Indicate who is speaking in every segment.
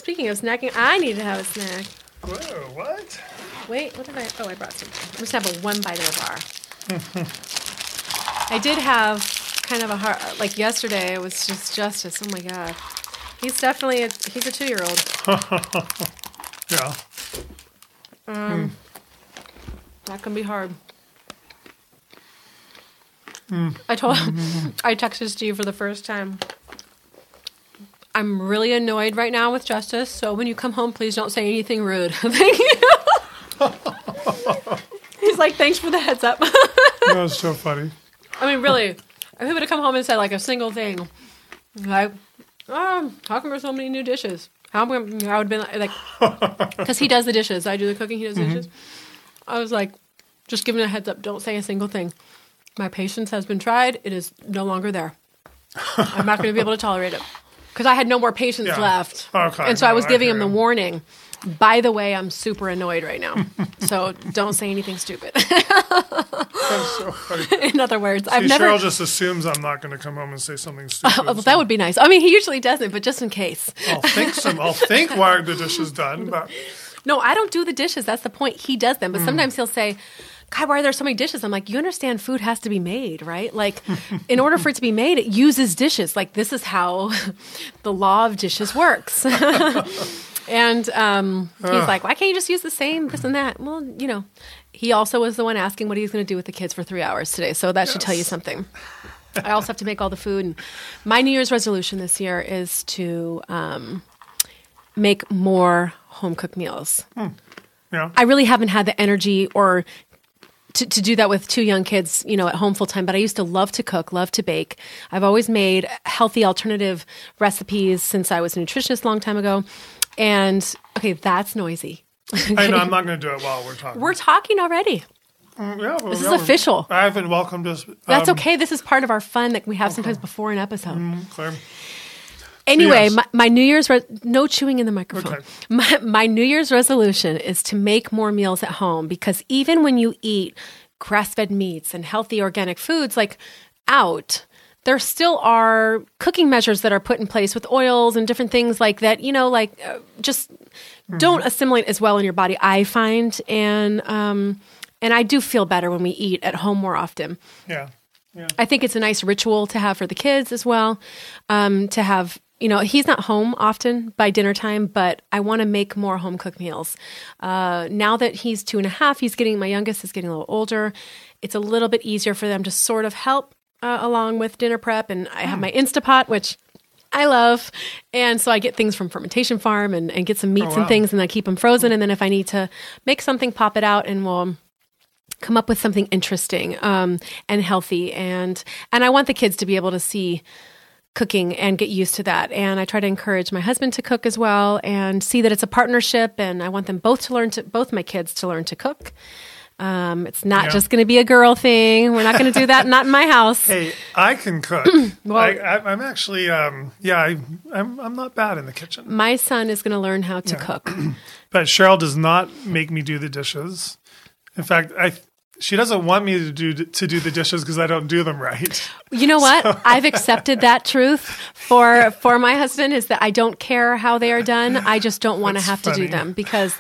Speaker 1: speaking of snacking, I need to have a snack.
Speaker 2: Whoa, what?
Speaker 1: Wait, what did I... Oh, I brought some. I'm just going to have a one bite of a bar. I did have kind of a hard... Like yesterday, it was just Justice. Oh, my God. He's definitely... He's a 2-year-old.
Speaker 2: Yeah.
Speaker 1: That can be hard. I texted Steve for the first time. I'm really annoyed right now with Justice, so when you come home, please don't say anything rude. Thank you. He's like, thanks for the heads up.
Speaker 2: That was so funny.
Speaker 1: I mean, really, if he would have come home and said like a single thing, like, oh, how come there's so many new dishes? I would have been like, because he does the dishes. I do the cooking, he does the dishes. I was like, just giving a heads up, don't say a single thing. My patience has been tried. It is no longer there. I'm not going to be able to tolerate it. Because I had no more patience left.
Speaker 2: Okay.
Speaker 1: And so I was giving him the warning. By the way, I'm super annoyed right now. So don't say anything stupid.
Speaker 2: That's so funny.
Speaker 1: In other words,
Speaker 2: See, Cheryl just assumes I'm not going to come home and say something stupid.
Speaker 1: Well, that would be nice. I mean, he usually doesn't, but just in case.
Speaker 2: I'll think why the dish is done. But
Speaker 1: No, I don't do the dishes. That's the point. He does them. But sometimes he'll say, God, why are there so many dishes? I'm like, you understand food has to be made, right? Like, in order for it to be made, it uses dishes. Like, this is how the law of dishes works. And he's like, why can't you just use the same this and that? Well, you know, he also was the one asking what he's going to do with the kids for 3 hours today. So that should tell you something. I also have to make all the food. And my New Year's resolution this year is to make more home-cooked meals.
Speaker 2: yeah,
Speaker 1: I really haven't had the energy or to do that with 2 young kids, you know, at home full time. But I used to love to cook, love to bake. I've always made healthy alternative recipes since I was a nutritionist a long time ago. And okay, that's noisy.
Speaker 2: I know I'm not going to do it while we're talking.
Speaker 1: We're talking already. This is official.
Speaker 2: I haven't welcomed us.
Speaker 1: That's okay. This is part of our fun that we have sometimes before an episode.
Speaker 2: Clear.
Speaker 1: Anyway,
Speaker 2: Yes.
Speaker 1: my New Year's no chewing in the microphone.
Speaker 2: Okay.
Speaker 1: My New Year's resolution is to make more meals at home, because even when you eat grass-fed meats and healthy organic foods like out, there still are cooking measures that are put in place with oils and different things like that, you know, like just don't assimilate as well in your body, I find. And I do feel better when we eat at home more often.
Speaker 2: Yeah. Yeah.
Speaker 1: I think it's a nice ritual to have for the kids as well, to have, you know, he's not home often by dinner time, but I want to make more home cooked meals. Now that he's 2.5, my youngest is getting a little older. It's a little bit easier for them to sort of help along with dinner prep. And I have my Instapot, which I love. And so I get things from Fermentation Farm and get some meats and things, and I keep them frozen. And then if I need to make something, pop it out, and we'll come up with something interesting and healthy. And I want the kids to be able to see cooking and get used to that. And I try to encourage my husband to cook as well and see that it's a partnership. And I want them both my kids to learn to cook. It's not just going to be a girl thing. We're not going to do that. Not in my house.
Speaker 2: Hey, I can cook.
Speaker 1: Well,
Speaker 2: I'm actually, I'm not bad in the kitchen.
Speaker 1: My son is going to learn how to cook.
Speaker 2: But Cheryl does not make me do the dishes. In fact, she doesn't want me to do the dishes because I don't do them right.
Speaker 1: You know what? I've accepted that truth for my husband, is that I don't care how they are done. I just don't want to have to do them, because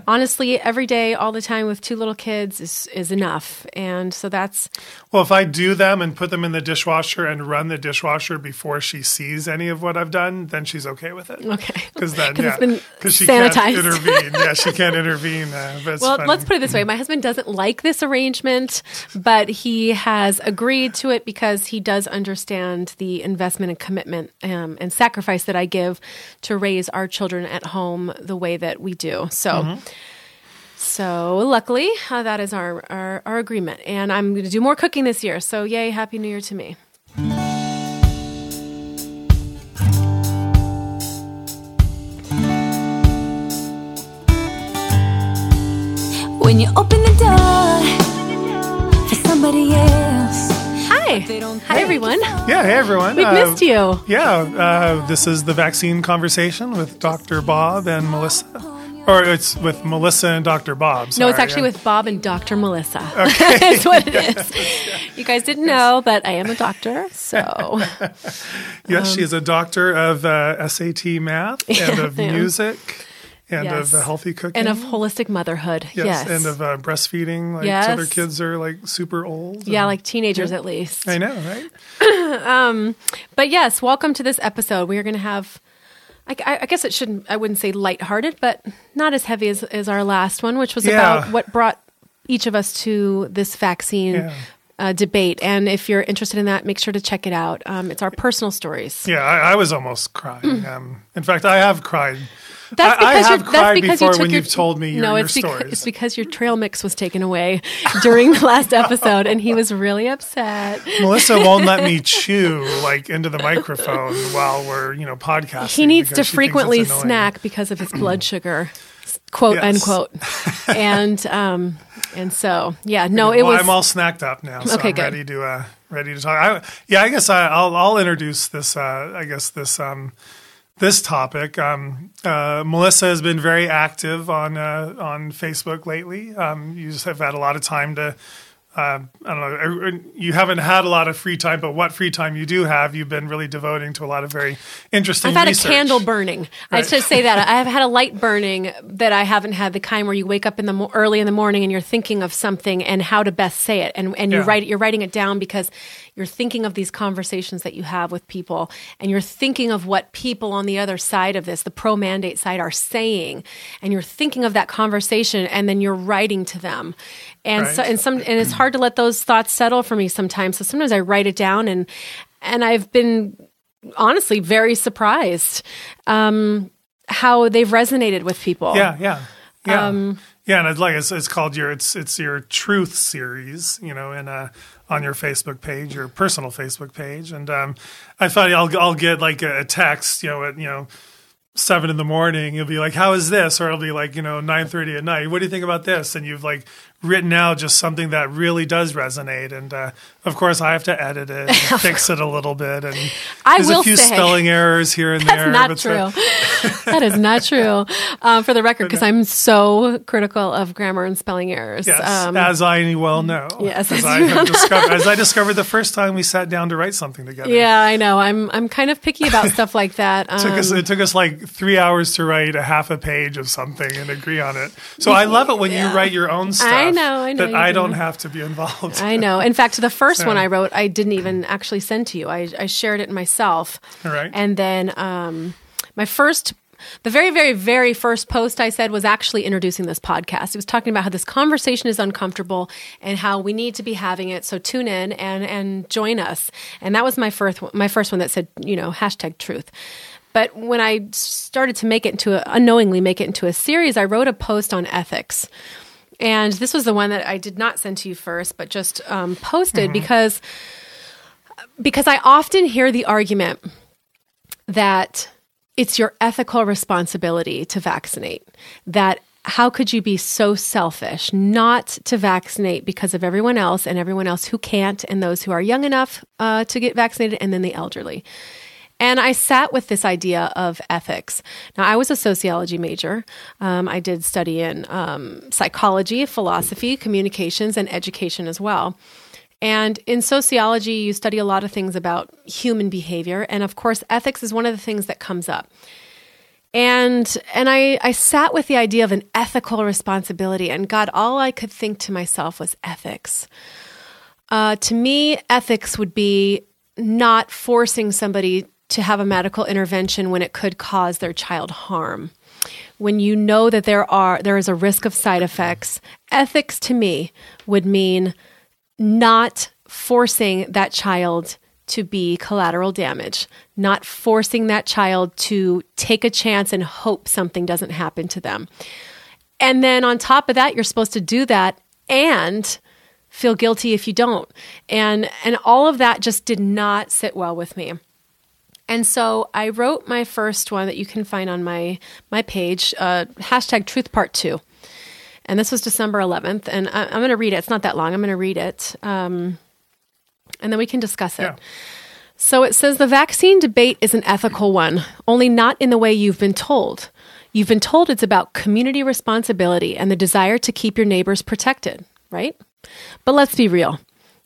Speaker 1: honestly, every day, all the time with 2 little kids is enough. And so that's...
Speaker 2: Well, if I do them and put them in the dishwasher and run the dishwasher before she sees any of what I've done, then she's okay with it.
Speaker 1: Okay.
Speaker 2: Because then,
Speaker 1: it's been
Speaker 2: she
Speaker 1: sanitized.
Speaker 2: can't intervene. Yeah, she can't intervene.
Speaker 1: Well, let's put it this way. My husband doesn't like this arrangement, but he has agreed to it because he does understand the investment and commitment and sacrifice that I give to raise our children at home the way that we do. So, so luckily, that is our agreement. And I'm going to do more cooking this year. So yay, Happy New Year to me.
Speaker 3: When you open the door for somebody else.
Speaker 1: Hi, everyone.
Speaker 2: Yeah, hey, everyone.
Speaker 1: We've missed you.
Speaker 2: Yeah, this is the Vaccine Conversation with Dr. Bob and Melissa. Or it's with Melissa and Dr. Bob.
Speaker 1: No, it's
Speaker 2: sorry.
Speaker 1: actually with Bob and Dr. Melissa. Okay. That's what it is. You guys didn't know, but I am a doctor, so.
Speaker 2: Yes, she is a doctor of SAT math and of music and
Speaker 1: Yes.
Speaker 2: of healthy cooking.
Speaker 1: And of holistic motherhood. Yes.
Speaker 2: And of breastfeeding. Like,
Speaker 1: Yes.
Speaker 2: so their kids are like super old.
Speaker 1: Yeah,
Speaker 2: and-
Speaker 1: like teenagers at least.
Speaker 2: I know, right?
Speaker 1: But yes, welcome to this episode. We are going to have, I guess I wouldn't say lighthearted, but not as heavy as our last one, which was about what brought each of us to this vaccine debate. And if you're interested in that, make sure to check it out. It's our personal stories.
Speaker 2: Yeah, I was almost crying. In fact, I have cried.
Speaker 1: That's
Speaker 2: I
Speaker 1: because
Speaker 2: have cried
Speaker 1: you
Speaker 2: before
Speaker 1: took
Speaker 2: when
Speaker 1: your,
Speaker 2: you've told me your
Speaker 1: it's
Speaker 2: stories.
Speaker 1: It's because your trail mix was taken away during the last episode, and he was really upset.
Speaker 2: Melissa won't let me chew like into the microphone while we're podcasting.
Speaker 1: He needs
Speaker 2: because
Speaker 1: to
Speaker 2: she thinks
Speaker 1: frequently
Speaker 2: it's annoying.
Speaker 1: snack because of his blood sugar, quote
Speaker 2: Yes.
Speaker 1: unquote. And so it was.
Speaker 2: I'm all snacked up now, so
Speaker 1: Okay,
Speaker 2: I'm
Speaker 1: good.
Speaker 2: ready to talk. I guess I'll introduce this. This topic. Melissa has been very active on Facebook lately. You just have had a lot of time to. I don't know. You haven't had a lot of free time, but what free time you do have, you've been really devoting to a lot of very interesting.
Speaker 1: I've had
Speaker 2: research.
Speaker 1: a candle burning. I
Speaker 2: Right.
Speaker 1: should say that I have had a light burning that I haven't had the kind where you wake up in the early in the morning and you're thinking of something and how to best say it, and
Speaker 2: Yeah.
Speaker 1: you're writing it down because you're thinking of these conversations that you have with people, and you're thinking of what people on the other side of this, the pro mandate side, are saying, and you're thinking of that conversation, and then you're writing to them, and
Speaker 2: Right.
Speaker 1: and it's hard to let those thoughts settle for me sometimes. So sometimes I write it down, and I've been honestly very surprised how they've resonated with people.
Speaker 2: Yeah. And it's called it's your truth series, and on your Facebook page, your personal Facebook page, and I thought I'll get like a text, at 7 a.m. You'll be like, "How is this?" Or it'll be like 9:30 at night. What do you think about this? And you've like written out just something that really does resonate, and of course I have to edit it, and fix it a little bit, and there's a few spelling errors here and there.
Speaker 1: That's not true. That is not true. For the record, because I'm so critical of grammar and spelling errors.
Speaker 2: Yes, as I well know.
Speaker 1: Yes,
Speaker 2: as I discovered the first time we sat down to write something together.
Speaker 1: Yeah, I know. I'm kind of picky about stuff like that.
Speaker 2: It took us like 3 hours to write a half a page of something and agree on it. So I love it when you write your own stuff.
Speaker 1: I know.
Speaker 2: That
Speaker 1: you
Speaker 2: I
Speaker 1: do.
Speaker 2: don't have to be involved.
Speaker 1: I know. In fact, the first one I wrote, I didn't even actually send to you. I shared it myself.
Speaker 2: All right.
Speaker 1: And then the very, very, very first post I said was actually introducing this podcast. It was talking about how this conversation is uncomfortable and how we need to be having it. So tune in and join us. And that was my first one that said, #truth. But when I started to unknowingly make it into a series, I wrote a post on ethics. And this was the one that I did not send to you first, but just posted because I often hear the argument that it's your ethical responsibility to vaccinate. That how could you be so selfish not to vaccinate because of everyone else and everyone else who can't, and those who are young enough to get vaccinated, and then the elderly. And I sat with this idea of ethics. Now, I was a sociology major. I did study in psychology, philosophy, communications, and education as well. And in sociology, you study a lot of things about human behavior. And of course, ethics is one of the things that comes up. And I sat with the idea of an ethical responsibility. And God, all I could think to myself was ethics. To me, ethics would be not forcing somebody to have a medical intervention when it could cause their child harm. When you know that there is a risk of side effects, ethics to me would mean not forcing that child to be collateral damage, not forcing that child to take a chance and hope something doesn't happen to them. And then on top of that, you're supposed to do that and feel guilty if you don't. And all of that just did not sit well with me. And so I wrote my first one that you can find on my page, #Truth Part 2. And this was December 11th. And I'm going to read it. It's not that long. I'm going to read it. And then we can discuss it.
Speaker 2: Yeah.
Speaker 1: So it says the vaccine debate is an ethical one, only not in the way you've been told. You've been told it's about community responsibility and the desire to keep your neighbors protected, right? But let's be real.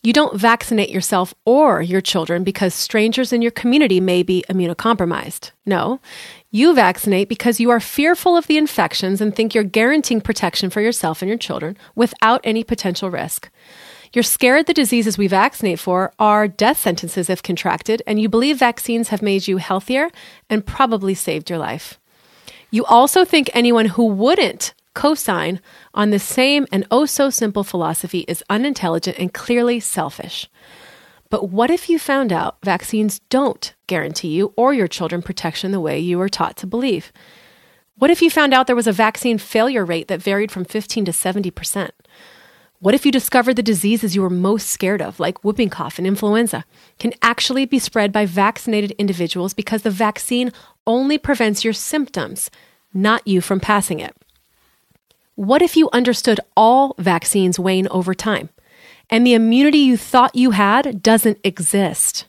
Speaker 1: You don't vaccinate yourself or your children because strangers in your community may be immunocompromised. No, you vaccinate because you are fearful of the infections and think you're guaranteeing protection for yourself and your children without any potential risk. You're scared the diseases we vaccinate for are death sentences if contracted, and you believe vaccines have made you healthier and probably saved your life. You also think anyone who wouldn't co-sign on the same and oh-so-simple philosophy is unintelligent and clearly selfish. But what if you found out vaccines don't guarantee you or your children protection the way you were taught to believe? What if you found out there was a vaccine failure rate that varied from 15 to 70%? What if you discovered the diseases you were most scared of, like whooping cough and influenza, can actually be spread by vaccinated individuals because the vaccine only prevents your symptoms, not you from passing it? What if you understood all vaccines wane over time, and the immunity you thought you had doesn't exist?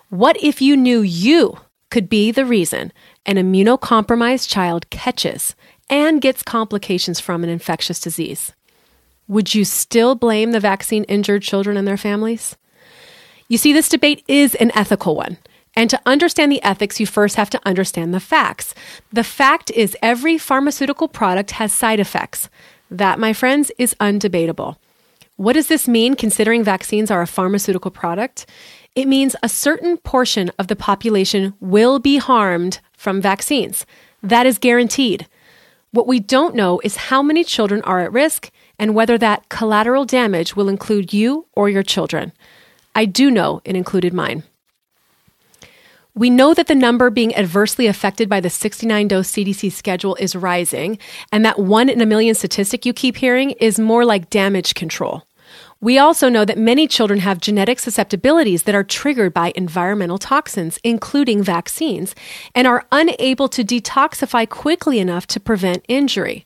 Speaker 1: What if you knew you could be the reason an immunocompromised child catches and gets complications from an infectious disease? Would you still blame the vaccine-injured children and their families? You see, this debate is an ethical one. And to understand the ethics, you first have to understand the facts. The fact is every pharmaceutical product has side effects. That, my friends, is undebatable. What does this mean, considering vaccines are a pharmaceutical product? It means a certain portion of the population will be harmed from vaccines. That is guaranteed. What we don't know is how many children are at risk and whether that collateral damage will include you or your children. I do know it included mine. We know that the number being adversely affected by the 69-dose CDC schedule is rising, and that 1 in a million statistic you keep hearing is more like damage control. We also know that many children have genetic susceptibilities that are triggered by environmental toxins, including vaccines, and are unable to detoxify quickly enough to prevent injury.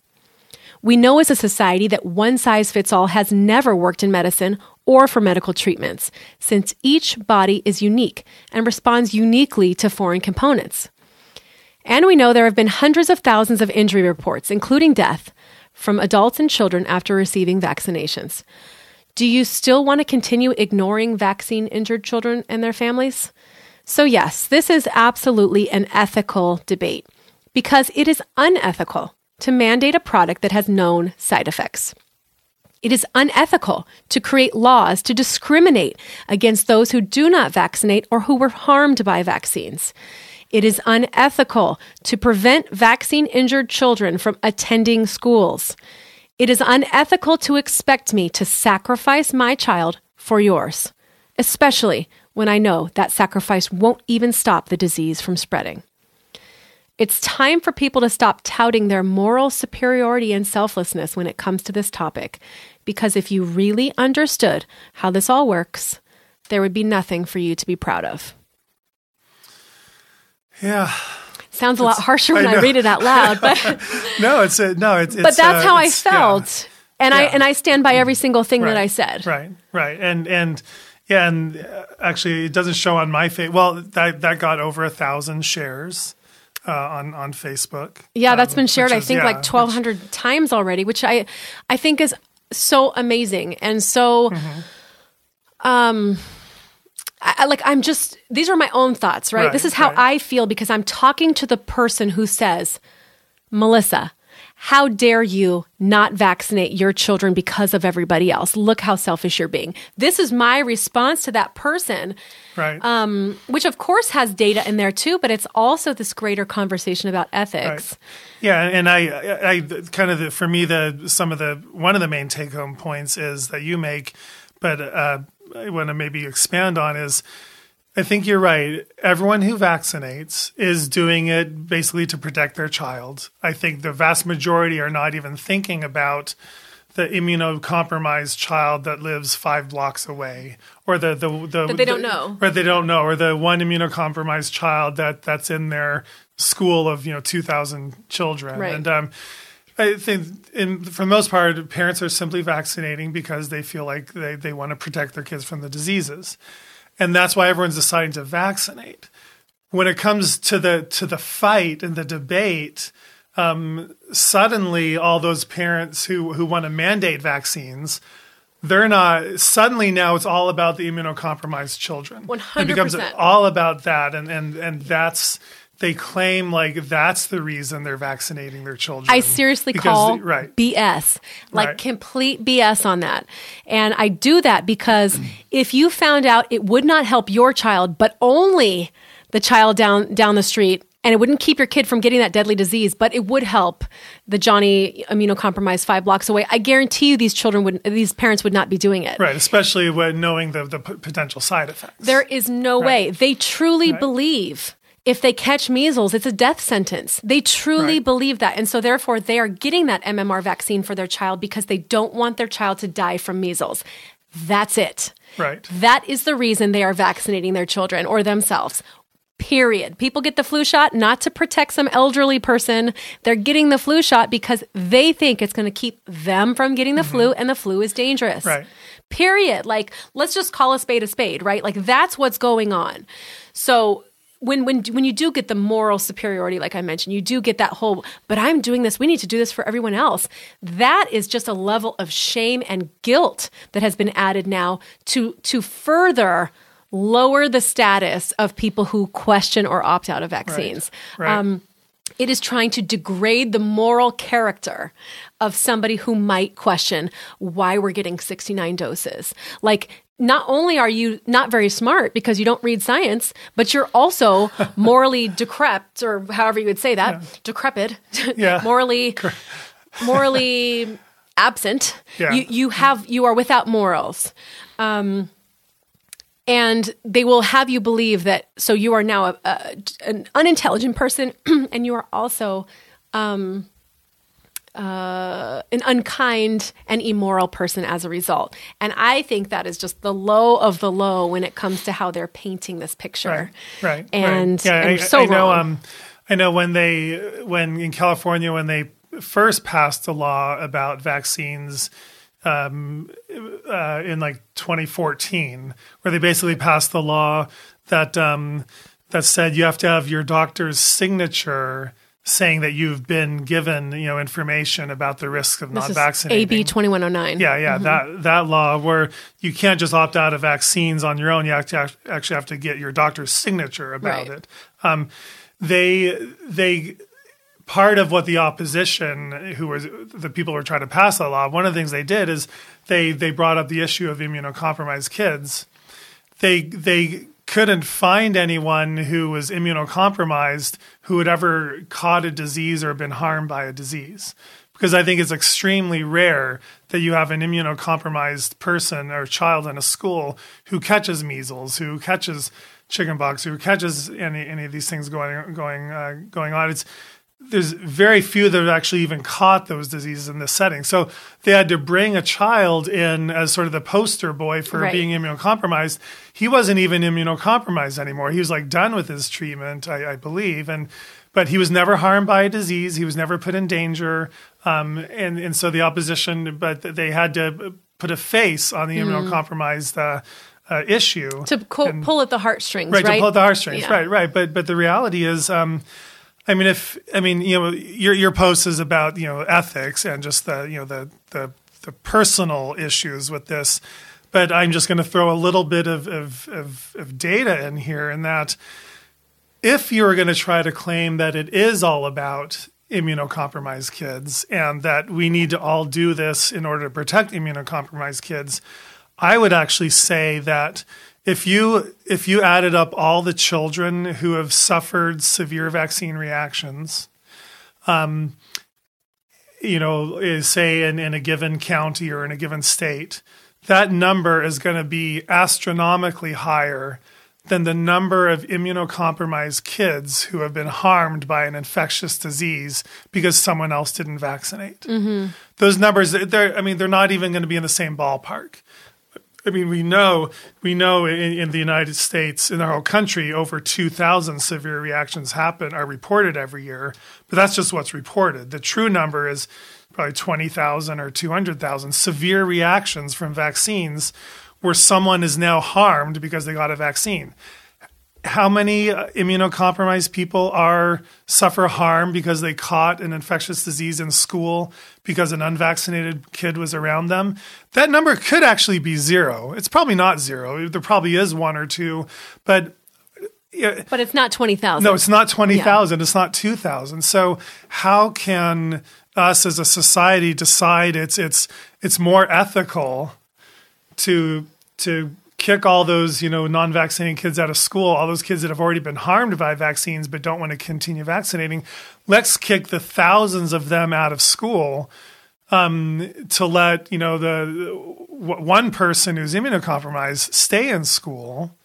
Speaker 1: We know as a society that one-size-fits-all has never worked in medicine or for medical treatments, since each body is unique and responds uniquely to foreign components. And we know there have been hundreds of thousands of injury reports, including death, from adults and children after receiving vaccinations. Do you still want to continue ignoring vaccine-injured children and their families? So yes, this is absolutely an ethical debate, because it is unethical to mandate a product that has known side effects. It is unethical to create laws to discriminate against those who do not vaccinate or who were harmed by vaccines. It is unethical to prevent vaccine-injured children from attending schools. It is unethical to expect me to sacrifice my child for yours, especially when I know that sacrifice won't even stop the disease from spreading. It's time for people to stop touting their moral superiority and selflessness when it comes to this topic, because if you really understood how this all works, there would be nothing for you to be proud of.
Speaker 2: Yeah.
Speaker 1: Sounds a lot harsher when I read it out loud, but
Speaker 2: it's
Speaker 1: but that's how I felt, and I stand by every single thing that I said.
Speaker 2: Right, and actually, it doesn't show on my face. Well, that got over 1,000 shares. On Facebook. Yeah, that's been shared, I think, like 1,200 times already, which I think is so amazing. And so, these are my own thoughts, right? This is how I feel because I'm talking to the person who says, Melissa, how dare you not vaccinate your children because of everybody else? Look how selfish you're being. This is my response to that person, right? Which of course has data in there too, but it's also this greater conversation about ethics. Right. Yeah, and I kind of for me one of the main take home points is that you make, but I want to maybe expand on is. I think you're right. Everyone who vaccinates is doing it basically to protect their child. I think the vast majority are not even thinking about the immunocompromised child that lives 5 blocks away, or that they don't know, or the one immunocompromised child that's in their school of 2,000 children. Right. And I think, for the most part, parents are simply vaccinating because they feel like they want to protect their kids from the diseases. and that's why everyone's deciding to vaccinate. When it comes to the fight and the debate, suddenly all those parents who want to mandate vaccines, they're not, suddenly now it's all about the immunocompromised children.
Speaker 1: 100%.
Speaker 2: It becomes all about that, and that's, they claim like that's the reason they're vaccinating their children.
Speaker 1: I seriously call BS, complete BS on that. And I do that because if you found out it would not help your child, but only the child down the street, and it wouldn't keep your kid from getting that deadly disease, but it would help the Johnny immunocompromised 5 blocks away, I guarantee you these parents would not be doing it.
Speaker 2: Right, especially when knowing the potential side effects.
Speaker 1: There is no way. They truly believe if they catch measles, it's a death sentence. They truly believe that. And so therefore, they are getting that MMR vaccine for their child because they don't want their child to die from measles. That's it.
Speaker 2: Right.
Speaker 1: That is the reason they are vaccinating their children or themselves. Period. People get the flu shot not to protect some elderly person. They're getting the flu shot because they think it's going to keep them from getting the flu, and the flu is dangerous.
Speaker 2: Right.
Speaker 1: Period. Like, let's just call a spade, right? Like, that's what's going on. So when you do get the moral superiority, like I mentioned, you do get that whole, but I'm doing this, we need to do this for everyone else. That is just a level of shame and guilt that has been added now to further lower the status of people who question or opt out of vaccines.
Speaker 2: Right.
Speaker 1: It is trying to degrade the moral character of somebody who might question why we're getting 69 doses. Like, not only are you not very smart because you don't read science, but you're also morally decrepit, or however you would say that, decrepit, morally absent.
Speaker 2: Yeah.
Speaker 1: You are without morals. And they will have you believe that, so you are now an unintelligent person, and you are also an unkind and immoral person as a result. And I think that is just the low of the low when it comes to how they're painting this picture.
Speaker 2: Right.
Speaker 1: And,
Speaker 2: Yeah,
Speaker 1: and so
Speaker 2: wrong. I know when in California, when they first passed a law about vaccines, in like 2014, where they basically passed the law that said you have to have your doctor's signature saying that you've been given, information about the risks of not vaccinating.
Speaker 1: AB 2109.
Speaker 2: Yeah, that law where you can't just opt out of vaccines on your own. You actually have to get your doctor's signature about it. They part of what the opposition, who was the people who were trying to pass that law, one of the things they did is they brought up the issue of immunocompromised kids. They couldn't find anyone who was immunocompromised who had ever caught a disease or been harmed by a disease. Because I think it's extremely rare that you have an immunocompromised person or child in a school who catches measles, who catches chickenpox, who catches any of these things going on. There's very few that have actually even caught those diseases in this setting. So they had to bring a child in as sort of the poster boy for being immunocompromised. He wasn't even immunocompromised anymore. He was like done with his treatment, I believe. But he was never harmed by a disease. He was never put in danger. And so the opposition, but they had to put a face on the immunocompromised issue.
Speaker 1: To pull at the heartstrings, right?
Speaker 2: To pull at the heartstrings, right. But the reality is, your post is about ethics and just the personal issues with this, but I'm just going to throw a little bit of data in here, in that if you're going to try to claim that it is all about immunocompromised kids and that we need to all do this in order to protect immunocompromised kids, I would actually say that if you added up all the children who have suffered severe vaccine reactions, say in a given county or in a given state, that number is going to be astronomically higher than the number of immunocompromised kids who have been harmed by an infectious disease because someone else didn't vaccinate. Mm-hmm. Those numbers, they're not even going to be in the same ballpark. We know in the United States, in our whole country, over 2,000 severe reactions are reported every year, but that's just what's reported. The true number is probably 20,000 or 200,000 severe reactions from vaccines, where someone is now harmed because they got a vaccine. How many immunocompromised people suffer harm because they caught an infectious disease in school because an unvaccinated kid was around them? That number could actually be zero. It's probably not zero. There probably is one or two, but
Speaker 1: it's not 20,000.
Speaker 2: No, it's not 20,000. Yeah. It's not 2,000. So how can us as a society decide it's more ethical to kick all those, non-vaccinated kids out of school, all those kids that have already been harmed by vaccines but don't want to continue vaccinating? Let's kick the thousands of them out of school to let, the one person who's immunocompromised stay in school.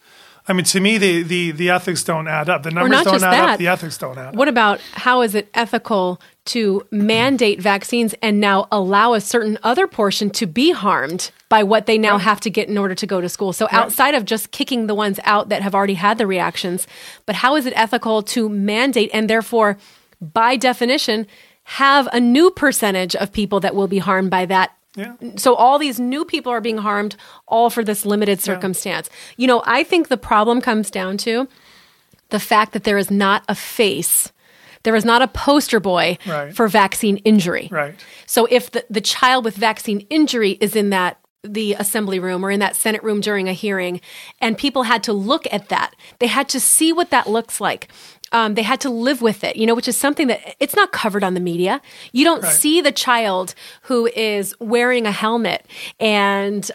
Speaker 2: I mean, to me, the ethics don't add up. The numbers don't add up. The ethics don't add up.
Speaker 1: What about how is it ethical to mandate vaccines and now allow a certain other portion to be harmed by what they now have to get in order to go to school? So outside of just kicking the ones out that have already had the reactions, but how is it ethical to mandate and therefore, by definition, have a new percentage of people that will be harmed by that?
Speaker 2: Yeah.
Speaker 1: So all these new people are being harmed all for this limited circumstance. Yeah. I think the problem comes down to the fact that there is not a face. There is not a poster boy for vaccine injury.
Speaker 2: Right.
Speaker 1: So if the child with vaccine injury is in the assembly room or in that Senate room during a hearing, and people had to look at that, they had to see what that looks like. They had to live with it, which is something that it's not covered on the media. You don't see the child who is wearing a helmet and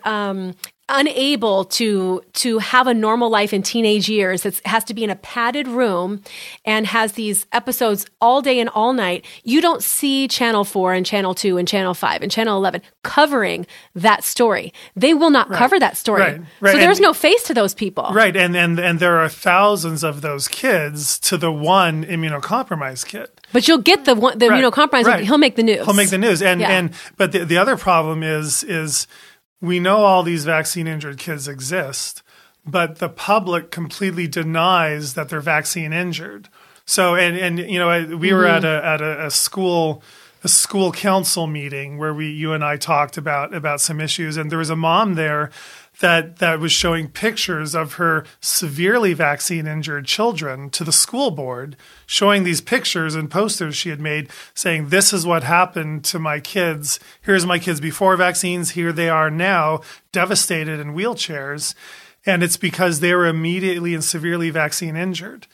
Speaker 1: unable to have a normal life in teenage years. It has to be in a padded room and has these episodes all day and all night. You don't see Channel 4 and Channel 2 and Channel 5 and Channel 11 covering that story. They will not cover that story.
Speaker 2: Right.
Speaker 1: So there's no face to those people.
Speaker 2: Right. And there are thousands of those kids to the one immunocompromised kid.
Speaker 1: But you'll get the immunocompromised. He'll make the news.
Speaker 2: He'll make the news. But the other problem is we know all these vaccine injured kids exist, but the public completely denies that they're vaccine injured. So, we were at a school council meeting where you and I talked about some issues, and there was a mom there that was showing pictures of her severely vaccine injured children to the school board, showing these pictures and posters she had made saying, this is what happened to my kids. Here's my kids before vaccines. Here they are now, devastated in wheelchairs. And it's because they were immediately and severely vaccine injured.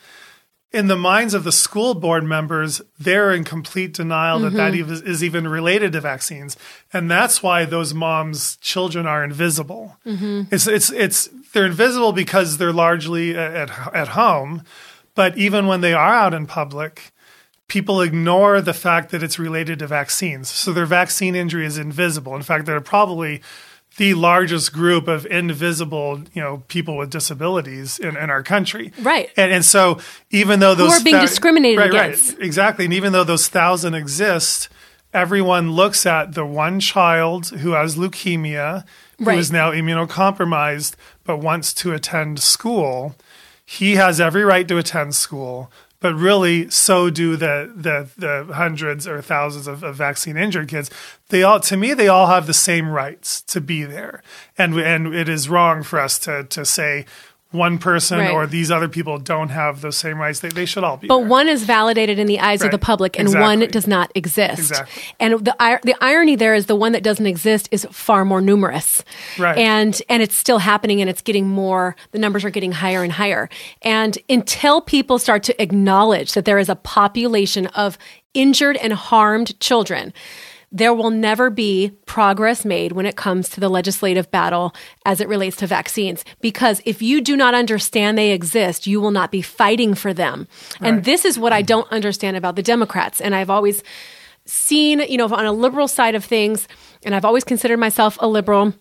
Speaker 2: In the minds of the school board members, they're in complete denial that is even related to vaccines. And that's why those moms' children are invisible. They're invisible because they're largely at home. But even when they are out in public, people ignore the fact that it's related to vaccines. So their vaccine injury is invisible. In fact, they're probably the largest group of invisible, people with disabilities in our country.
Speaker 1: Right.
Speaker 2: And so even though those—
Speaker 1: who are being discriminated against.
Speaker 2: Right, exactly. And even though those 1,000 exist, everyone looks at the one child who has leukemia, who is now immunocompromised, but wants to attend school. He has every right to attend school. But really, so do the hundreds or thousands of vaccine injured kids. They all have the same rights to be there, and it is wrong for us to say one person or these other people don't have those same rights. They should all be.
Speaker 1: But
Speaker 2: there.
Speaker 1: one is validated in the eyes of the public, and one does not exist.
Speaker 2: Exactly.
Speaker 1: And the irony there is the one that doesn't exist is far more numerous.
Speaker 2: Right.
Speaker 1: And it's still happening, and it's getting more. The numbers are getting higher and higher. And until people start to acknowledge that there is a population of injured and harmed children, there will never be progress made when it comes to the legislative battle as it relates to vaccines. Because if you do not understand they exist, you will not be fighting for them. Right. And this is what I don't understand about the Democrats. And I've always seen, on a liberal side of things, and I've always considered myself a liberal,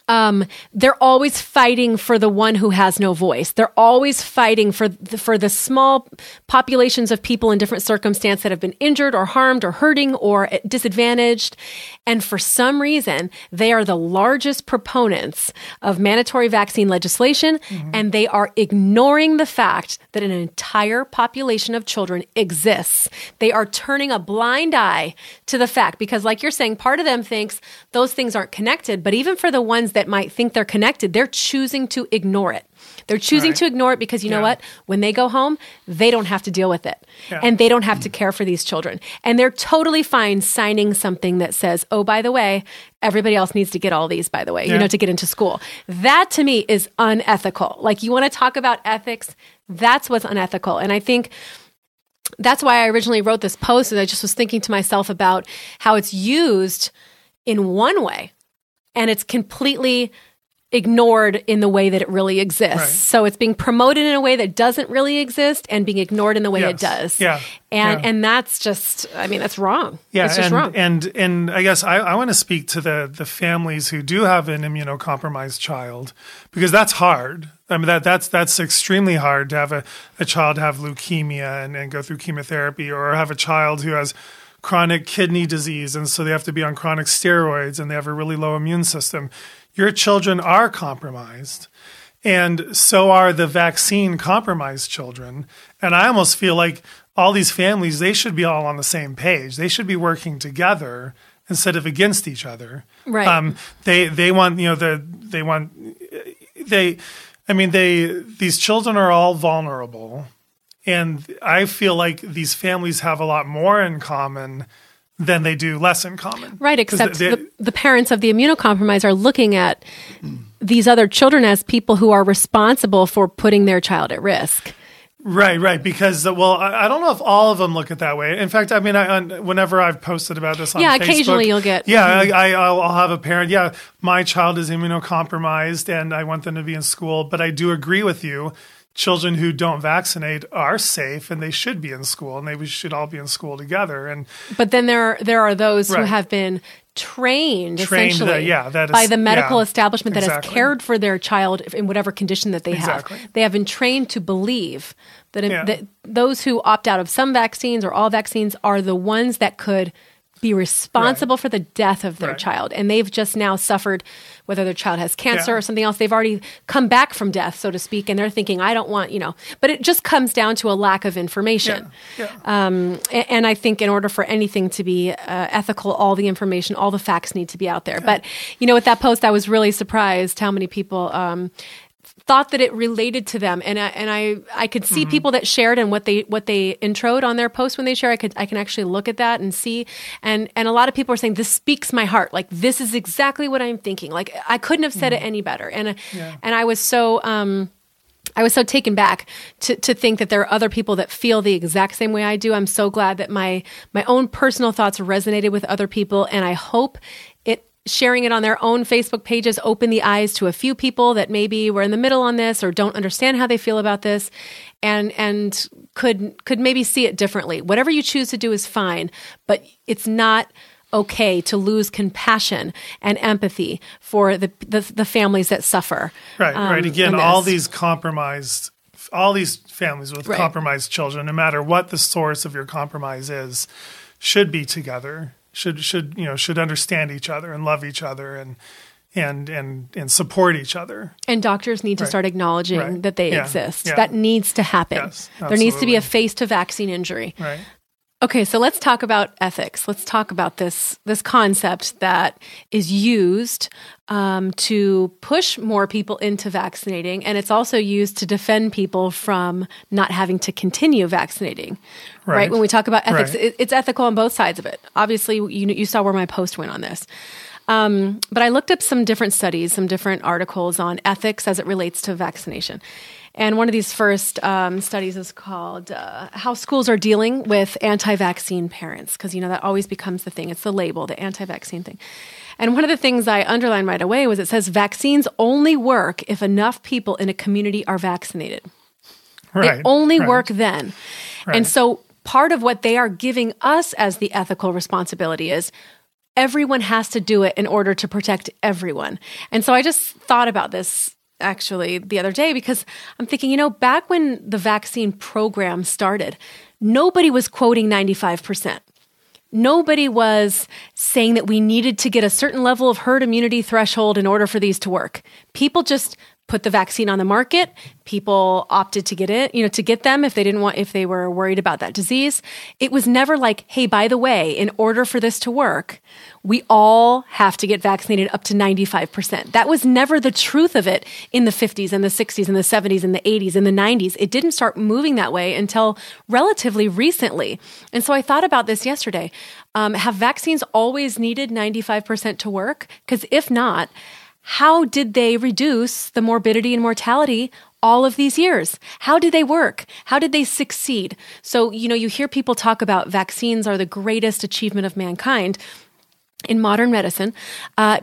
Speaker 1: they're always fighting for the one who has no voice. They're always fighting for the small populations of people in different circumstances that have been injured or harmed or hurting or disadvantaged. And for some reason, they are the largest proponents of mandatory vaccine legislation, and they are ignoring the fact that an entire population of children exists. They are turning a blind eye to the fact, because like you're saying, part of them thinks those things aren't connected, but even for the one ones that might think they're connected, they're choosing to ignore it. They're choosing to ignore it because you know what? When they go home, they don't have to deal with it. Yeah. And they don't have to care for these children. And they're totally fine signing something that says, oh, by the way, everybody else needs to get all these, by the way, to get into school. That to me is unethical. Like, you want to talk about ethics, that's what's unethical. And I think that's why I originally wrote this post, and I just was thinking to myself about how it's used in one way and it's completely ignored in the way that it really exists. Right. So it's being promoted in a way that doesn't really exist and being ignored in the way it does. Yeah. And that's just, I mean, that's wrong.
Speaker 2: Yeah.
Speaker 1: It's just wrong.
Speaker 2: And I guess I want to speak to the families who do have an immunocompromised child, because that's hard. I mean, that's extremely hard to have a child have leukemia and go through chemotherapy, or have a child who has chronic kidney disease, and so they have to be on chronic steroids and they have a really low immune system. Your children are compromised, and so are the vaccine compromised children. And I almost feel like all these families, they should be all on the same page. They should be working together instead of against each other.
Speaker 1: Right.
Speaker 2: These children are all vulnerable. And I feel like these families have a lot more in common than they do less in common.
Speaker 1: Right, except the parents of the immunocompromised are looking at these other children as people who are responsible for putting their child at risk.
Speaker 2: Right. Because, I don't know if all of them look at that way. In fact, I mean, whenever I've posted about this on Facebook.
Speaker 1: Occasionally you'll get.
Speaker 2: Yeah, I'll have a parent. Yeah, my child is immunocompromised and I want them to be in school. But I do agree with you. Children who don't vaccinate are safe and they should be in school, and we should all be in school together. But
Speaker 1: then there are those who have been trained essentially by the medical establishment that has cared for their child in whatever condition that they have. They have been trained to believe that those who opt out of some vaccines or all vaccines are the ones that could be responsible for the death of their child. And they've just now suffered, whether their child has cancer or something else, they've already come back from death, so to speak, and they're thinking, I don't want, but it just comes down to a lack of information. And I think in order for anything to be ethical, all the information, all the facts need to be out there. But, with that post, I was really surprised how many people thought that it related to them, and I could see people that shared and what they introed on their post when they share. I can actually look at that and see, and a lot of people are saying, this speaks my heart. Like, this is exactly what I'm thinking. Like, I couldn't have said it any better. And I was so taken back to think that there are other people that feel the exact same way I do. I'm so glad that my own personal thoughts resonated with other people, and I hope sharing it on their own Facebook pages open the eyes to a few people that maybe were in the middle on this or don't understand how they feel about this, and could maybe see it differently. Whatever you choose to do is fine, but it's not okay to lose compassion and empathy for the families that suffer.
Speaker 2: Right. Again, all these families with compromised children, no matter what the source of your compromise is, should be together. Should understand each other and love each other and support each other. And
Speaker 1: doctors need to start acknowledging that they exist. That needs to happen.
Speaker 2: Yes,
Speaker 1: there needs to be a face to vaccine injury.
Speaker 2: Right.
Speaker 1: Okay, so let's talk about ethics. Let's talk about this concept that is used to push more people into vaccinating, and it's also used to defend people from not having to continue vaccinating. Right? When we talk about ethics, it's ethical on both sides of it. Obviously, you saw where my post went on this. But I looked up some different studies, some different articles on ethics as it relates to vaccination. And one of these first studies is called How Schools Are Dealing with Anti-Vaccine Parents, because, that always becomes the thing. It's the label, the anti-vaccine thing. And one of the things I underlined right away was it says vaccines only work if enough people in a community are vaccinated. They only work then. And so part of what they are giving us as the ethical responsibility is everyone has to do it in order to protect everyone. And so I just thought about this actually the other day, because I'm thinking, back when the vaccine program started, nobody was quoting 95%. Nobody was saying that we needed to get a certain level of herd immunity threshold in order for these to work. People just put the vaccine on the market. People opted to get it, to get them if they were worried about that disease. It was never like, hey, by the way, in order for this to work, we all have to get vaccinated up to 95%. That was never the truth of it in the 50s and the 60s and the 70s and the 80s and the 90s. It didn't start moving that way until relatively recently. And so I thought about this yesterday. Have vaccines always needed 95% to work? Because if not, how did they reduce the morbidity and mortality all of these years? How did they work? How did they succeed? So, you hear people talk about vaccines are the greatest achievement of mankind in modern medicine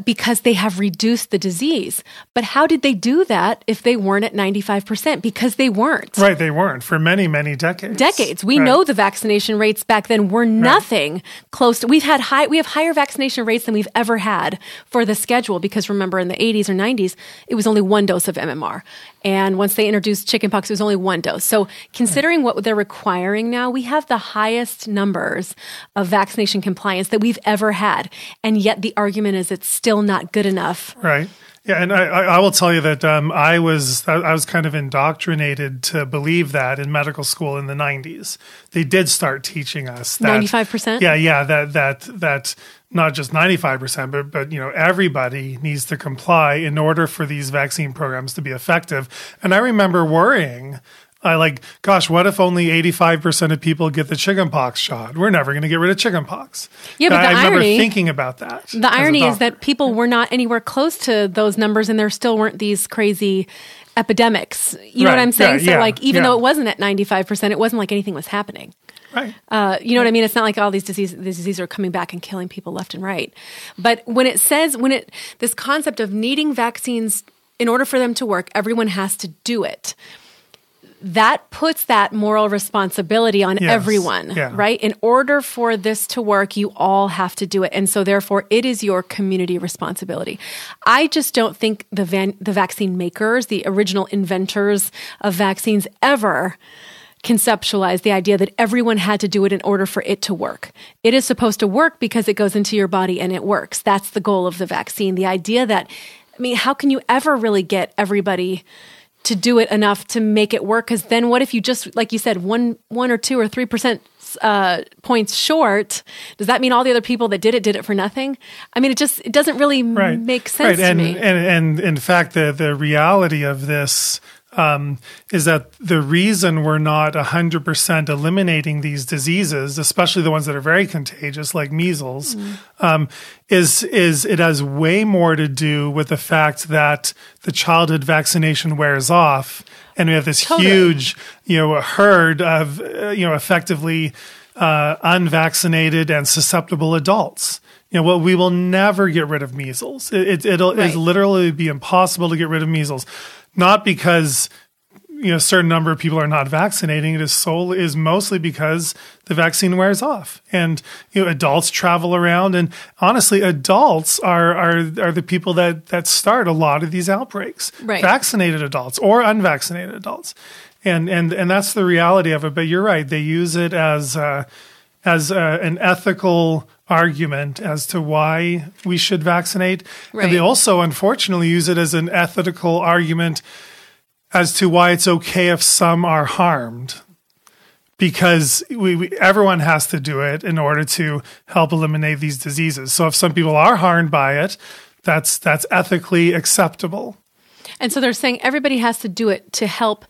Speaker 1: because they have reduced the disease. But how did they do that if they weren't at 95%? Because they weren't.
Speaker 2: Right, they weren't for many, many decades.
Speaker 1: We know the vaccination rates back then were nothing close to. We have higher vaccination rates than we've ever had for the schedule because remember in the 80s or 90s, it was only one dose of MMR. And once they introduced chickenpox, it was only one dose. So considering what they're requiring now, we have the highest numbers of vaccination compliance that we've ever had. And yet the argument is it's still not good enough.
Speaker 2: Right. Yeah, and I will tell you that I was kind of indoctrinated to believe that in medical school in the 90s. They did start teaching us that
Speaker 1: 95%?
Speaker 2: Yeah, that not just 95%, but everybody needs to comply in order for these vaccine programs to be effective. And I remember worrying, gosh, what if only 85% of people get the chickenpox shot? We're never going to get rid of chickenpox.
Speaker 1: Yeah, but
Speaker 2: I remember thinking about that.
Speaker 1: The irony is that people were not anywhere close to those numbers, and there still weren't these crazy epidemics. You know what I'm saying? So, even though it wasn't at 95%, it wasn't like anything was happening.
Speaker 2: Right.
Speaker 1: You know what I mean? It's not like all these diseases are coming back and killing people left and right. But when this concept of needing vaccines in order for them to work, everyone has to do it. That puts that moral responsibility on everyone, right? In order for this to work, you all have to do it. And so therefore, it is your community responsibility. I just don't think the vaccine makers, the original inventors of vaccines ever conceptualize the idea that everyone had to do it in order for it to work. It is supposed to work because it goes into your body and it works. That's the goal of the vaccine. The idea that, how can you ever really get everybody to do it enough to make it work? Because then what if you just, like you said, 1 or 2 or 3% points short? Does that mean all the other people that did it for nothing? It doesn't really make sense to me.
Speaker 2: And in fact, the reality of this is that the reason we're not 100% eliminating these diseases, especially the ones that are very contagious, like measles, is it has way more to do with the fact that the childhood vaccination wears off, and we have this huge, herd of, effectively unvaccinated and susceptible adults. We will never get rid of measles. It'll literally be impossible to get rid of measles. Not because a certain number of people are not vaccinating. It is mostly because the vaccine wears off, and adults travel around, and honestly, adults are the people that start a lot of these outbreaks.
Speaker 1: Right.
Speaker 2: Vaccinated adults or unvaccinated adults, and that's the reality of it. But you're right; they use it as an ethical argument as to why we should vaccinate. Right. And they also, unfortunately, use it as an ethical argument as to why it's okay if some are harmed. Because everyone has to do it in order to help eliminate these diseases. So if some people are harmed by it, that's ethically acceptable. And
Speaker 1: so they're saying everybody has to do it to help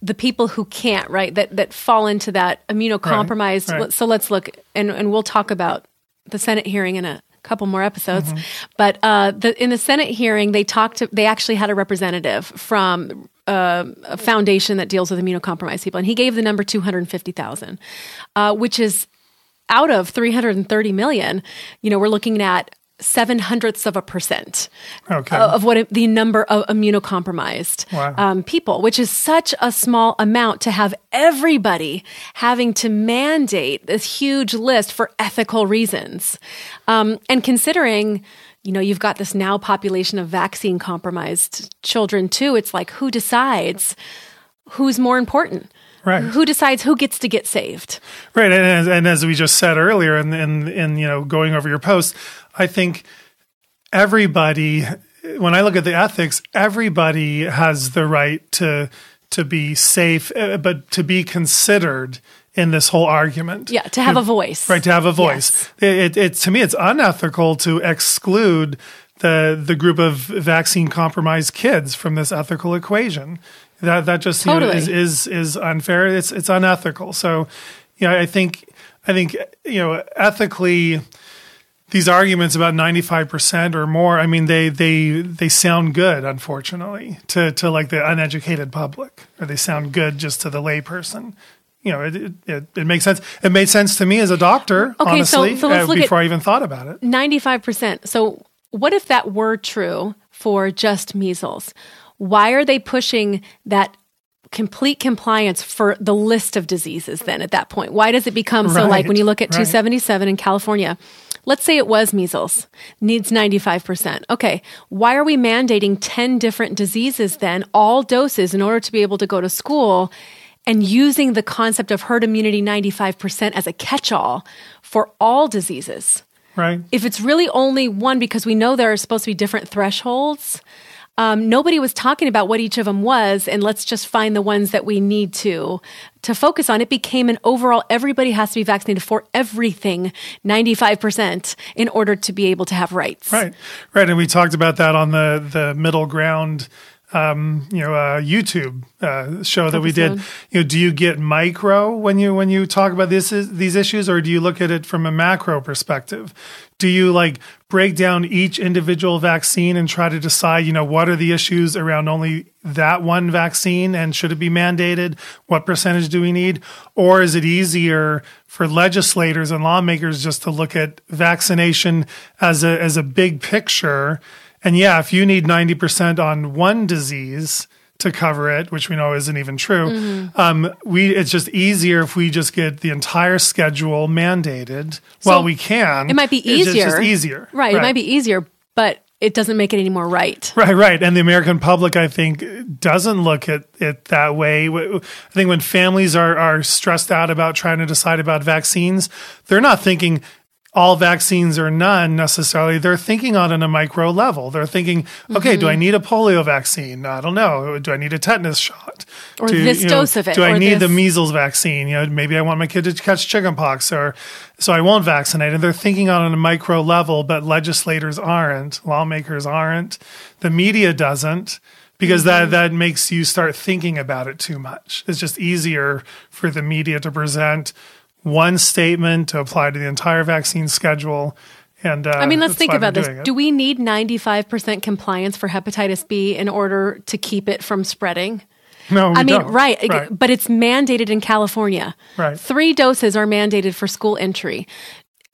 Speaker 1: the people who can't, right? That fall into that immunocompromised. Right. So let's look, and we'll talk about the Senate hearing in a couple more episodes. Mm-hmm. But in the Senate hearing, they actually had a representative from a foundation that deals with immunocompromised people, and he gave the number 250,000, which is out of 330 million. We're looking at 0.07% of what the number of immunocompromised people, which is such a small amount to have everybody having to mandate this huge list for ethical reasons. And considering, you've got this now population of vaccine compromised children too, it's like, who decides who's more important?
Speaker 2: Right.
Speaker 1: Who decides who gets to get saved?
Speaker 2: Right. And as we just said earlier in going over your post, I think everybody when I look at the ethics, everybody has the right to be safe, but to be considered in this whole argument.
Speaker 1: Yeah, to have a voice.
Speaker 2: Right, to have a voice. Yes. To me, it's unethical to exclude the group of vaccine compromised kids from this ethical equation. That just
Speaker 1: totally.
Speaker 2: is unfair. It's unethical. So, I think ethically, these arguments about 95% or more, I mean, they sound good, unfortunately, to like the uneducated public, or they sound good just to the layperson. It makes sense. It made sense to me as a doctor, honestly,
Speaker 1: so let's look
Speaker 2: before I even thought about it.
Speaker 1: 95%. So what if that were true for just measles? Why are they pushing that complete compliance for the list of diseases then at that point? Why does it become so, like when you look at 277 in California, let's say it was measles, needs 95%. Okay, why are we mandating 10 different diseases then, all doses, in order to be able to go to school, and using the concept of herd immunity 95% as a catch-all for all diseases?
Speaker 2: Right.
Speaker 1: If it's really only one, because we know there are supposed to be different thresholds, nobody was talking about what each of them was, and let's just find the ones that we need to focus on. It became an overall, everybody has to be vaccinated for everything, 95%, in order to be able to have rights.
Speaker 2: Right. And we talked about that on the Middle Ground YouTube show that we did. Do you get micro when you talk about these issues, or do you look at it from a macro perspective? Do you like break down each individual vaccine and try to decide, what are the issues around only that one vaccine, and should it be mandated? What percentage do we need? Or is it easier for legislators and lawmakers just to look at vaccination as a big picture? And if you need 90% on one disease to cover it, which we know isn't even true, it's just easier if we just get the entire schedule mandated while we can.
Speaker 1: It might be easier.
Speaker 2: It's just easier.
Speaker 1: Right. It might be easier, but it doesn't make it any more right.
Speaker 2: Right. And the American public, I think, doesn't look at it that way. I think when families are stressed out about trying to decide about vaccines, they're not thinking all vaccines or none necessarily. They're thinking on a micro level. They're thinking, okay, do I need a polio vaccine? I don't know. Do I need a tetanus shot?
Speaker 1: Or this dose of it?
Speaker 2: Do I need the measles vaccine? Maybe I want my kid to catch chickenpox, so I won't vaccinate. And they're thinking on a micro level, but legislators aren't. Lawmakers aren't. The media doesn't. Because that makes you start thinking about it too much. It's just easier for the media to present one statement to apply to the entire vaccine schedule. And
Speaker 1: let's think about this. Do we need 95% compliance for hepatitis B in order to keep it from spreading?
Speaker 2: No, we don't.
Speaker 1: Right. But it's mandated in California.
Speaker 2: Right.
Speaker 1: 3 doses are mandated for school entry.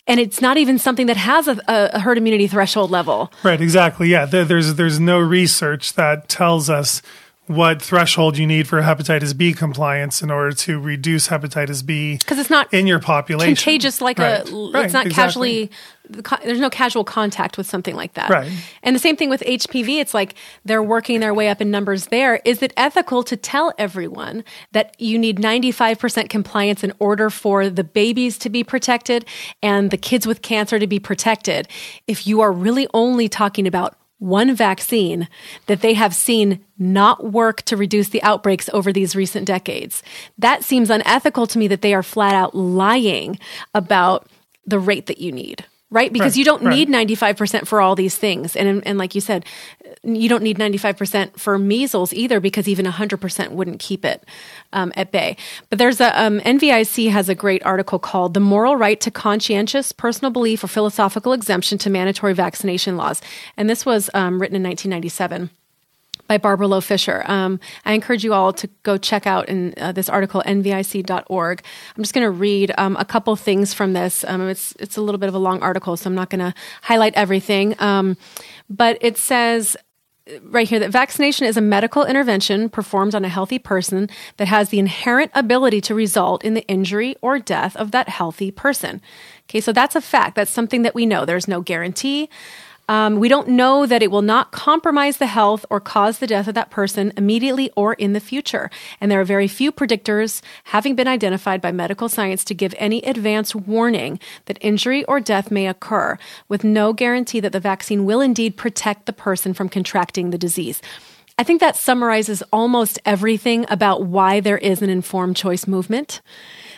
Speaker 1: And it's not even something that has a herd immunity threshold level.
Speaker 2: Right, exactly. Yeah, there's no research that tells us what threshold you need for hepatitis B compliance in order to reduce hepatitis B,
Speaker 1: because it's not
Speaker 2: in your population
Speaker 1: contagious it's not casually. There's no casual contact with something like that.
Speaker 2: Right.
Speaker 1: And the same thing with HPV. It's like they're working their way up in numbers there. Is it ethical to tell everyone that you need 95% compliance in order for the babies to be protected and the kids with cancer to be protected, if you are really only talking about one vaccine that they have seen not work to reduce the outbreaks over these recent decades? That seems unethical to me, that they are flat out lying about the rate that you need, right? Because you don't need 95% for all these things. And like you said, you don't need 95% for measles either, because even 100% wouldn't keep it at bay. But there's NVIC has a great article called "The Moral Right to Conscientious Personal Belief or Philosophical Exemption to Mandatory Vaccination Laws." And this was written in 1997 by Barbara Loe Fisher. I encourage you all to go check out this article, nvic.org. I'm just going to read a couple things from this. It's a little bit of a long article, so I'm not going to highlight everything. But it says right here that vaccination is a medical intervention performed on a healthy person that has the inherent ability to result in the injury or death of that healthy person. Okay, so that's a fact. That's something that we know. There's no guarantee. We don't know that it will not compromise the health or cause the death of that person immediately or in the future. And there are very few predictors having been identified by medical science to give any advance warning that injury or death may occur, with no guarantee that the vaccine will indeed protect the person from contracting the disease. I think that summarizes almost everything about why there is an informed choice movement.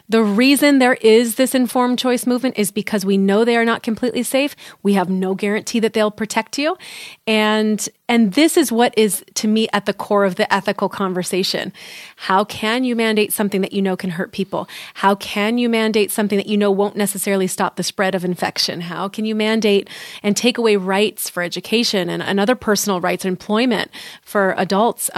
Speaker 1: The reason there is this informed choice movement is because we know they are not completely safe. We have no guarantee that they'll protect you. And this is what is, to me, at the core of the ethical conversation. How can you mandate something that you know can hurt people? How can you mandate something that you know won't necessarily stop the spread of infection? How can you mandate and take away rights for education and other personal rights, employment for adults?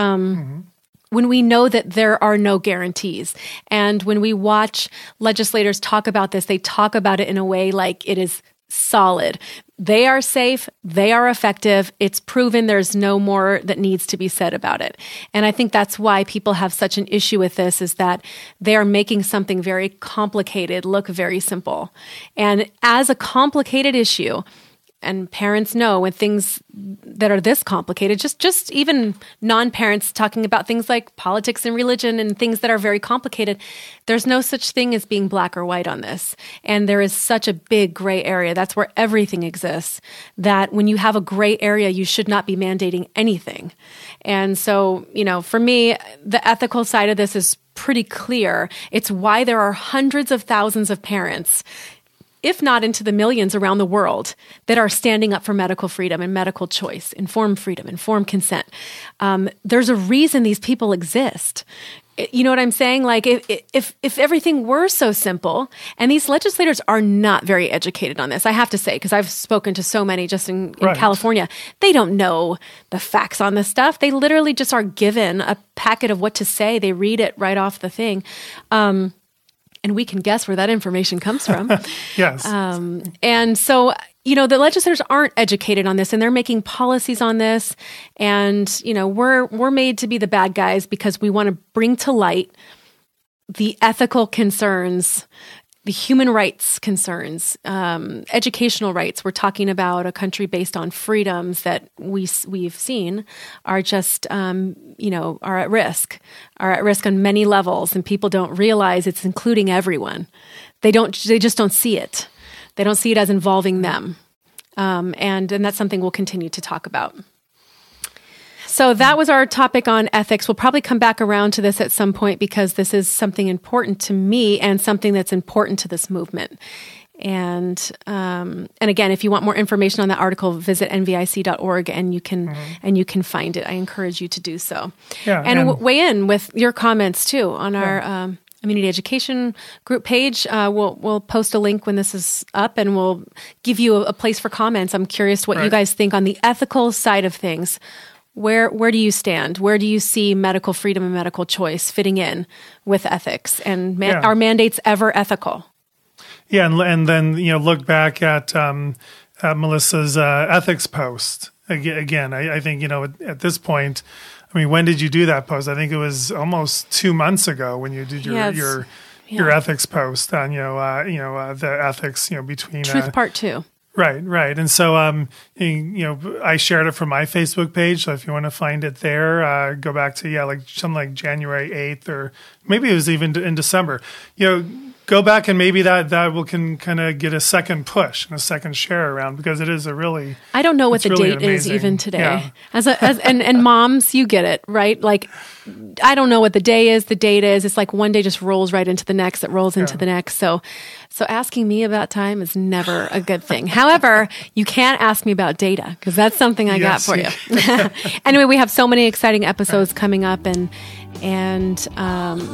Speaker 1: When we know that there are no guarantees. And when we watch legislators talk about this, they talk about it in a way like it is solid. They are safe. They are effective. It's proven. There's no more that needs to be said about it. And I think that's why people have such an issue with this, is that they are making something very complicated look very simple. And as a complicated issue, and parents know when things that are this complicated, just even non-parents talking about things like politics and religion and things that are very complicated, there's no such thing as being black or white on this. And there is such a big gray area. That's where everything exists, that when you have a gray area, you should not be mandating anything. And so, for me, the ethical side of this is pretty clear. It's why there are hundreds of thousands of parents, if not into the millions around the world, that are standing up for medical freedom and medical choice, informed freedom, informed consent. There's a reason these people exist. You know what I'm saying? Like, if everything were so simple, and these legislators are not very educated on this, I have to say, because I've spoken to so many just in California, they don't know the facts on this stuff. They literally just are given a packet of what to say. They read it right off the thing. And we can guess where that information comes from.
Speaker 2: Yes.
Speaker 1: And so, the legislators aren't educated on this, and they're making policies on this. And, we're made to be the bad guys because we want to bring to light the ethical concerns, the human rights concerns, educational rights. We're talking about a country based on freedoms that we've seen are just, are at risk on many levels, and people don't realize it's including everyone. They just don't see it. They don't see it as involving them. And that's something we'll continue to talk about. So that was our topic on ethics. We'll probably come back around to this at some point because this is something important to me and something that's important to this movement. And again, if you want more information on that article, visit nvic.org and you can find it. I encourage you to do so.
Speaker 2: Yeah,
Speaker 1: and weigh in with your comments too on our Immunity Education group page. We'll post a link when this is up, and we'll give you a place for comments. I'm curious what you guys think on the ethical side of things. Where do you stand? Where do you see medical freedom and medical choice fitting in with ethics? And are mandates ever ethical?
Speaker 2: Yeah, and then look back at Melissa's ethics post again. I think at this point, I mean, when did you do that post? I think it was almost 2 months ago when you did your ethics post on the ethics between
Speaker 1: Truth Part 2.
Speaker 2: Right. And so, I shared it from my Facebook page. So if you want to find it there, go back to, something like January 8th, or maybe it was even in December. Go back and maybe that can kind of get a second push and a second share around, because it is
Speaker 1: I don't know what the date is even today. Yeah. And moms, you get it, right? Like, I don't know what the date is. It's like one day just rolls right into the next. It rolls into the next. So asking me about time is never a good thing. However, you can't ask me about data, because that's something I got for you. Anyway, we have so many exciting episodes coming up, and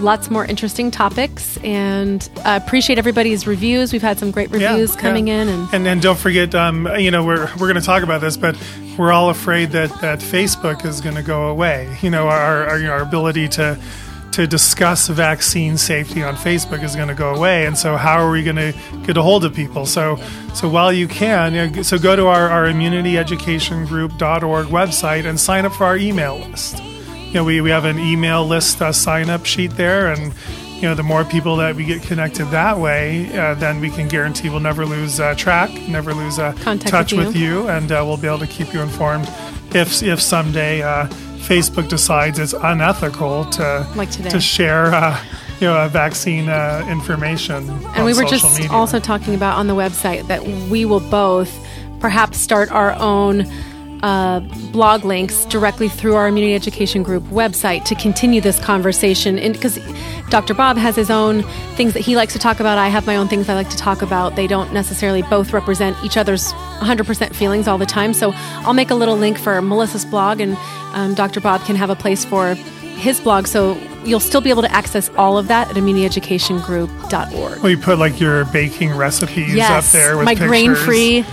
Speaker 1: lots more interesting topics, and appreciate everybody's reviews. We've had some great reviews coming in,
Speaker 2: and don't forget, we're going to talk about this, but we're all afraid that Facebook is going to go away. Our ability to discuss vaccine safety on Facebook is going to go away, and so how are we going to get a hold of people? So while you can, so go to our immunityeducationgroup.org website and sign up for our email list. We have an email list sign up sheet there, and the more people that we get connected that way, then we can guarantee we'll never lose track, never lose touch with you, and we'll be able to keep you informed if someday Facebook decides it's unethical to share vaccine information.
Speaker 1: And we were
Speaker 2: social
Speaker 1: just
Speaker 2: media.
Speaker 1: also talking about on the website that we will both perhaps start our own blog links directly through our Immunity Education Group website to continue this conversation. And because Dr. Bob has his own things that he likes to talk about, I have my own things I like to talk about. They don't necessarily both represent each other's 100% feelings all the time. So I'll make a little link for Melissa's blog, and Dr. Bob can have a place for his blog. So you'll still be able to access all of that at immunityeducationgroup.org.
Speaker 2: Well, you put like your baking recipes up there with
Speaker 1: my
Speaker 2: pictures.
Speaker 1: grain-free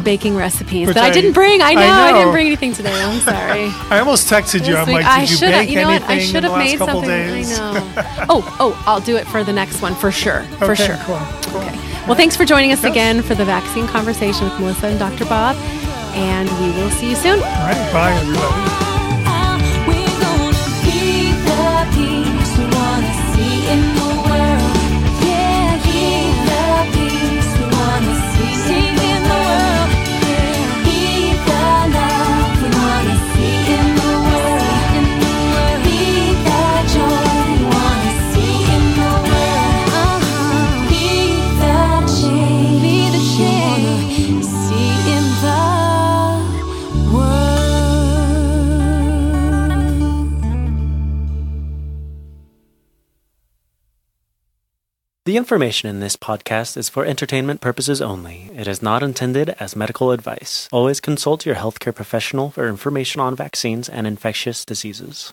Speaker 1: baking recipes
Speaker 2: Which
Speaker 1: that I didn't bring. I know I didn't bring anything today. I'm sorry.
Speaker 2: I almost texted you. I'm like, did you bake anything
Speaker 1: I should have made something.
Speaker 2: days?
Speaker 1: I know. I'll do it for the next one for sure. For sure.
Speaker 2: Cool.
Speaker 1: Okay. Well, thanks for joining us again for the vaccine conversation with Melissa and Dr. Bob, and we will see you soon.
Speaker 2: All right. Bye, everybody.
Speaker 4: The information in this podcast is for entertainment purposes only. It is not intended as medical advice. Always consult your healthcare professional for information on vaccines and infectious diseases.